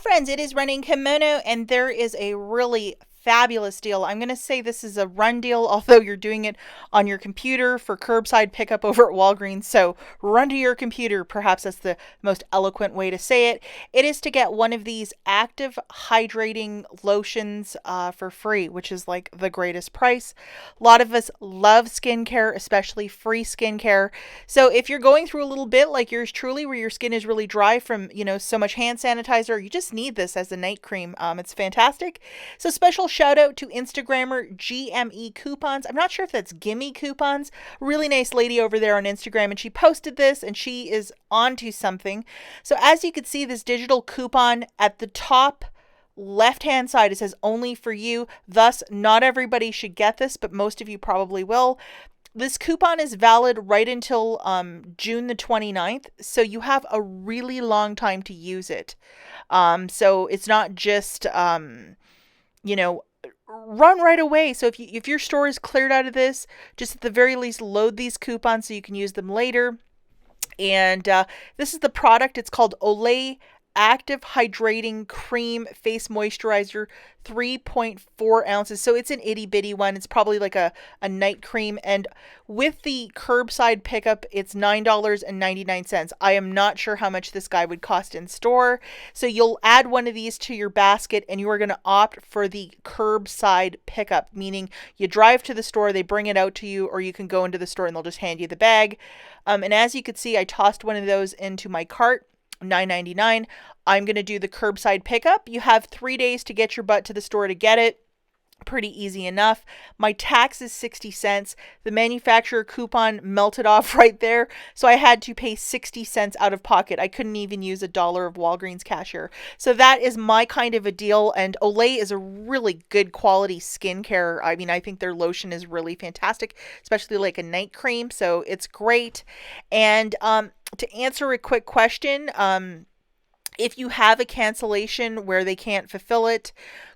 Friends, it is running Kimono, and there is a really fabulous deal. I'm going to say this is a run deal, although you're doing it on your computer for curbside pickup over at Walgreens. So run to your computer. Perhaps that's the most eloquent way to say it. It is to get one of these active hydrating lotions for free, which is like the greatest price. A lot of us love skincare, especially free skincare. So if you're going through a little bit like yours truly, where your skin is really dry from, so much hand sanitizer, you just need this as a night cream. It's fantastic. So special shout out to Instagrammer GME Coupons. I'm not sure if that's Gimme Coupons. Really nice lady over there on Instagram, and she posted this, and she is onto something. So as you can see, this digital coupon at the top left hand side, it says only for you. Thus, not everybody should get this, but most of you probably will. This coupon is valid right until June the 29th, so you have a really long time to use it. So it's not just run right away. So if your store is cleared out of this, just at the very least load these coupons so you can use them later. And this is the product. It's called Olay Active Hydrating Cream Face Moisturizer, 3.4 ounces. So it's an itty bitty one. It's probably like a night cream. And with the curbside pickup, it's $9.99. I am not sure how much this guy would cost in store. So you'll add one of these to your basket, and you are going to opt for the curbside pickup, meaning you drive to the store, they bring it out to you, or you can go into the store and they'll just hand you the bag. And as you can see, I tossed one of those into my cart. $9.99. I'm going to do the curbside pickup. You have 3 days to get your butt to the store to get it. Pretty easy enough. My tax is 60 cents. The manufacturer coupon melted off right there, so I had to pay 60 cents out of pocket. I couldn't even use $1 of Walgreens cashier. So that is my kind of a deal, and Olay is a really good quality skincare. I mean, I think their lotion is really fantastic, especially like a night cream, so it's great. And to answer a quick question, if you have a cancellation where they can't fulfill it,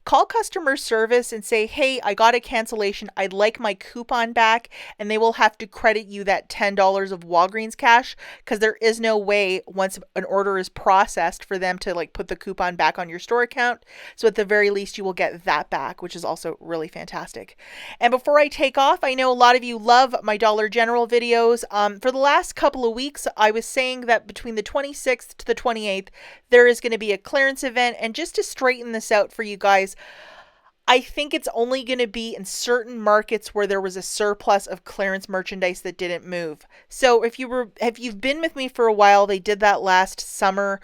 call customer service and say, hey, I got a cancellation. I'd like my coupon back. And they will have to credit you that $10 of Walgreens cash, because there is no way once an order is processed for them to put the coupon back on your store account. So at the very least, you will get that back, which is also really fantastic. And before I take off, I know a lot of you love my Dollar General videos. For the last couple of weeks, I was saying that between the 26th to the 28th, there is going to be a clearance event. And just to straighten this out for you guys, I think it's only going to be in certain markets where there was a surplus of clearance merchandise that didn't move. So if you've been with me for a while, they did that last summer.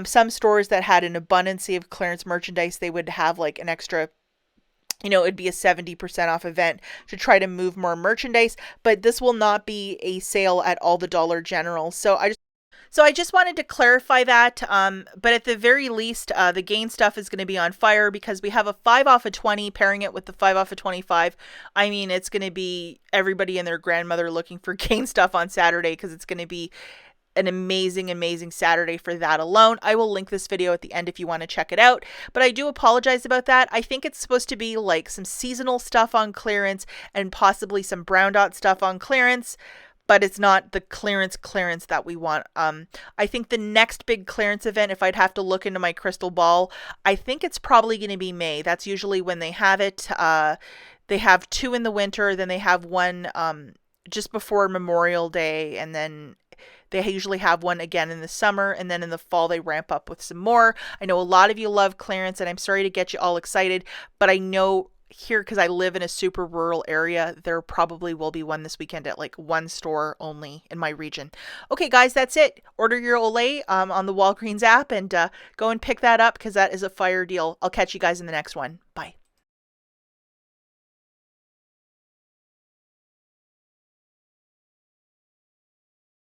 Some stores that had an abundance of clearance merchandise, they would have an extra, it'd be a 70% off event to try to move more merchandise, but this will not be a sale at all the Dollar General. So I just wanted to clarify that, but at the very least, the Gain stuff is going to be on fire, because we have a 5 off of 20, pairing it with the 5 off of 25. I mean, it's going to be everybody and their grandmother looking for Gain stuff on Saturday, because it's going to be an amazing, amazing Saturday for that alone. I will link this video at the end if you want to check it out, but I do apologize about that. I think it's supposed to be some seasonal stuff on clearance and possibly some brown dot stuff on clearance, but it's not the clearance that we want. I think the next big clearance event, if I'd have to look into my crystal ball, I think it's probably going to be May. That's usually when they have it. They have 2 in the winter, then they have one just before Memorial Day, and then they usually have one again in the summer, and then in the fall they ramp up with some more. I know a lot of you love clearance, and I'm sorry to get you all excited, but I know here, because I live in a super rural area, there probably will be one this weekend at one store only in my region. Okay, guys, that's it. Order your Olay on the Walgreens app, and go and pick that up, because that is a fire deal. I'll catch you guys in the next one. Bye.